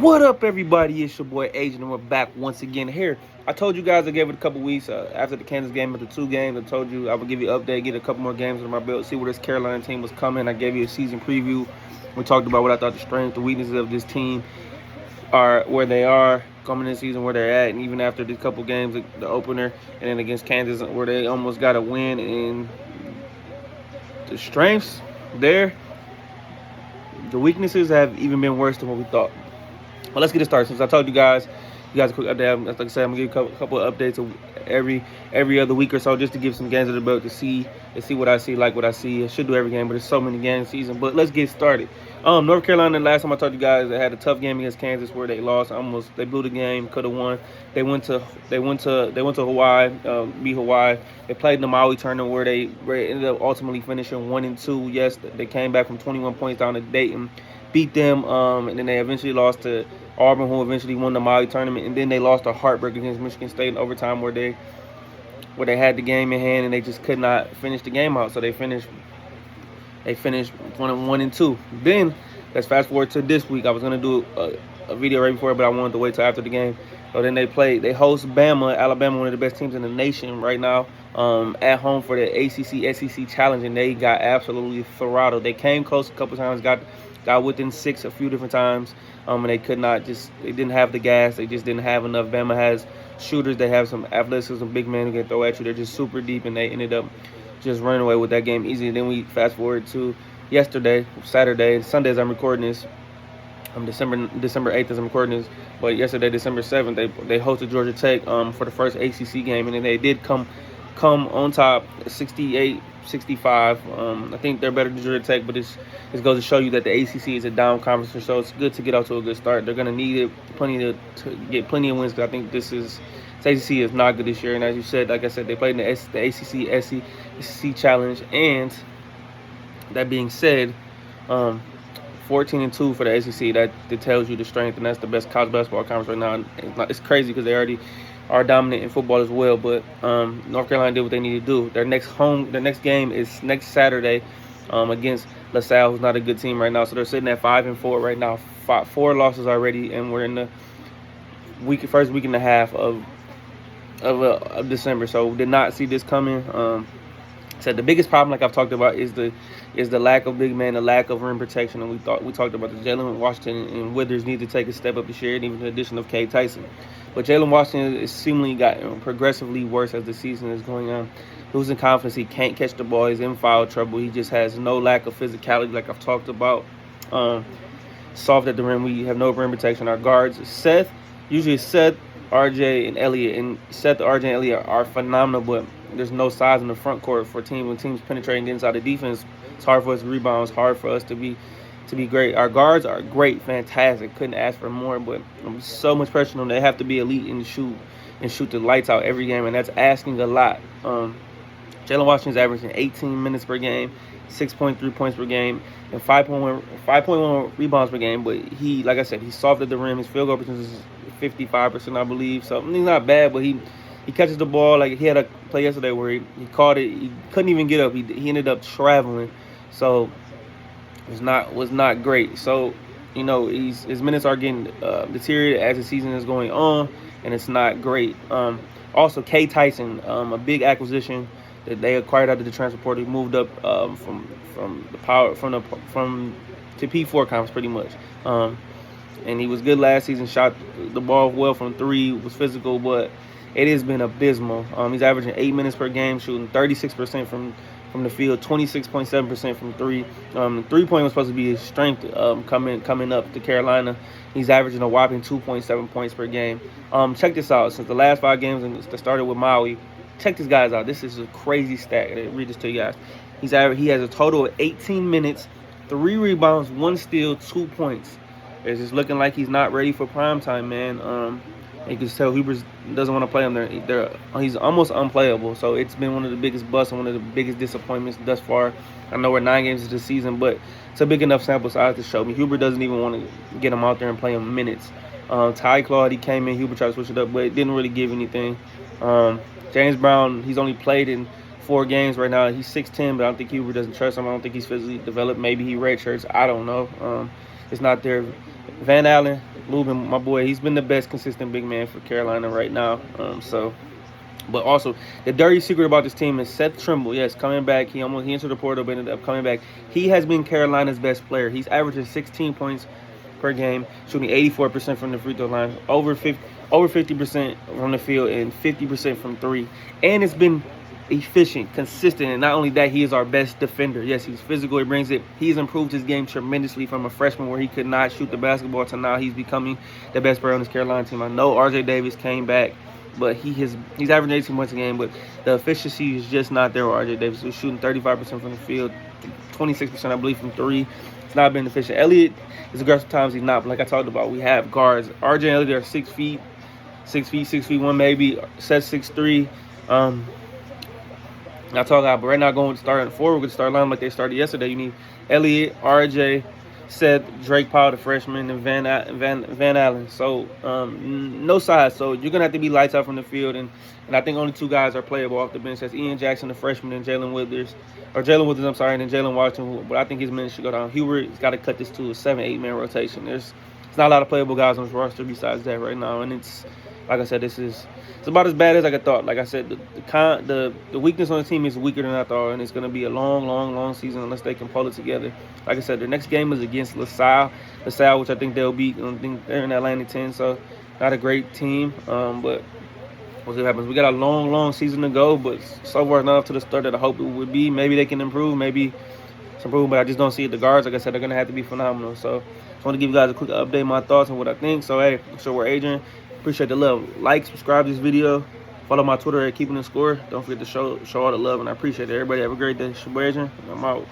What up, everybody? It's your boy Agent, and we're back once again here. I told you guys I gave it a couple weeks after the Kansas game, after 2 games. I told you I would give you an update, get a couple more games under my belt, see where this Carolina team was coming. I gave you a season preview. We talked about what I thought the strengths, the weaknesses of this team are, where they are coming in the season, where they're at, and even after these couple games, the opener, and then against Kansas, where they almost got a win. And the strengths there, the weaknesses have even been worse than what we thought. Well, let's get it started. Since I told you guys a quick update. Like I said, I'm gonna give you a couple of updates of every other week or so, just to give some games of the belt to see what I see, like what I see. I should do every game, but there's so many games season. But let's get started. North Carolina. Last time I told you guys, they had a tough game against Kansas where they lost. They blew the game, could have won. They went to Hawaii, beat Hawaii. They played in the Maui tournament where they ended up ultimately finishing 1-2. Yes, they came back from 21 points down to Dayton, beat them, and then they eventually lost to Auburn, who eventually won the Maui tournament, and then they lost a heartbreak against Michigan State in overtime where they had the game in hand and they just could not finish the game out. So they finished 1-2. Then let's fast forward to this week. I was gonna do a video right before, but I wanted to wait till after the game. So then they host Bama, Alabama, one of the best teams in the nation right now, at home for the ACC SEC Challenge, and they got absolutely throttled. They came close a couple times, got within 6 a few different times, and they didn't have the gas. They just didn't have enough. Bama has shooters. They have some athleticism, big men who can throw at you. They're just super deep, and they ended up just running away with that game easily. Then we fast forward to yesterday, Saturday, Sunday as I'm recording this. December 8th as I'm recording this, but yesterday, December 7th, they hosted Georgia Tech for the first ACC game, and then they did come on top, 68-65. I think they're better than Georgia Tech, but this goes to show you that the ACC is a down conference, so it's good to get out to a good start. They're going to need it to get plenty of wins, because I think this ACC is not good this year. And as you said, like I said, they played in the ACC SEC Challenge, and that being said, 14-2 for the ACC. That tells you the strength, and that's the best college basketball conference right now. It's crazy because they already are dominant in football as well. But North Carolina did what they need to do. Their next game is next Saturday against LaSalle, who's not a good team right now. So they're sitting at 5-4 right now. 4 losses already, and we're in the first week and a half of December. So did not see this coming. So the biggest problem, like I've talked about, is the lack of big man, the lack of rim protection, and we talked about the Jalen Washington and Withers need to take a step up this year, and even the addition of K. Tyson. But Jalen Washington is seemingly gotten progressively worse as the season is going on. Losing confidence, he can't catch the ball, he's in foul trouble, he just has no lack of physicality, like I've talked about. Soft at the rim, we have no rim protection. Our guards, usually Seth, RJ, and Elliott, and Seth, RJ, and Elliott are phenomenal, but there's no size in the front court for when teams penetrating inside the defense. It's hard for us to rebound. It's hard for us to be great. Our guards are great, fantastic. Couldn't ask for more, but so much pressure on them. They have to be elite and shoot the lights out every game, and that's asking a lot. Jalen Washington's averaging 18 minutes per game, 6.3 points per game, and 5.1 rebounds per game. But he, like I said, he's soft at the rim. His field goal percentage is 55%, I believe. So he's not bad, but he catches the ball. Like he had a play yesterday where he caught it. He couldn't even get up. He ended up traveling. So it was not great. So, his minutes are getting deteriorated as the season is going on, and it's not great. Also, K. Tyson, a big acquisition that they acquired out of the transfer portal. He moved up from to P4 conference pretty much. And he was good last season. Shot the ball well from 3. Was physical, but it has been abysmal. He's averaging 8 minutes per game, shooting 36% from the field, 26.7% from 3. 3-point was supposed to be his strength coming up to Carolina. He's averaging a whopping 2.7 points per game. Check this out. Since the last 5 games and started with Maui, check these guys out. This is a crazy stat. I'll read this to you guys. He has a total of 18 minutes, 3 rebounds, 1 steal, 2 points. It's just looking like he's not ready for prime time, man. You can tell Hubers doesn't want to play him there. He's almost unplayable. So it's been one of the biggest busts and one of the biggest disappointments thus far. I know we're 9 games into the season, but it's a big enough sample size to show me. Huber doesn't even want to get him out there and play him minutes. Ty Claude, he came in. Huber tried to switch it up, but it didn't really give anything. James Brown, he's only played in 4 games right now. He's 6'10", but I don't think Huber doesn't trust him. I don't think he's physically developed. Maybe he redshirts. I don't know. It's not there. Van Allen, moving my boy. He's been the best consistent big man for Carolina right now. But also, the dirty secret about this team is Seth Trimble. Yes, coming back. He entered the portal, but ended up coming back. He has been Carolina's best player. He's averaging 16 points per game, shooting 84% from the free throw line, over 50% from the field, and 50% from three. And it's been efficient, consistent, and not only that, he is our best defender. Yes, he's physical. He brings it. He's improved his game tremendously from a freshman where he could not shoot the basketball to now he's becoming the best player on this Carolina team. I know RJ Davis came back, but he's averaging 18 points a game, but the efficiency is just not there with RJ Davis. He's shooting 35% from the field, 26%, I believe, from three. It's not been efficient. Elliott is aggressive times, he's not. But like I talked about, we have guards. RJ and Elliott are 6 feet, 6'1" maybe. Seth 6'3". I talk about, but right now going to start in forward, we're going to start line like they started yesterday. You need Elliott, RJ, Seth, Drake Powell, the freshman, and Van Allen. So no size. So you're gonna have to be lights out from the field, and I think only two guys are playable off the bench. That's Ian Jackson, the freshman, and Jalen Withers, and then Jalen Washington. But I think his minutes should go down. Hubert's got to cut this to a 7-8 man rotation. There's not a lot of playable guys on this roster besides that right now, and it's like I said, it's about as bad as I thought. Like I said, the weakness on the team is weaker than I thought, and it's going to be a long season unless they can pull it together. Like I said, their next game is against LaSalle, which I think they'll beat. I think they're in Atlantic 10, so not a great team, but we'll see what happens. We got a long season to go, but so far not up to the start that I hope it would be. Maybe they can improve, maybe some improvement, but I just don't see it. The guards, like I said, they're going to have to be phenomenal. So I just want to give you guys a quick update, my thoughts on what I think. So, hey, so we're Adrian. Appreciate the love. Like, subscribe to this video. Follow my Twitter at Keeping the Score. Don't forget to show all the love, and I appreciate it. Everybody have a great day. It's your boy Adrian, and I'm out.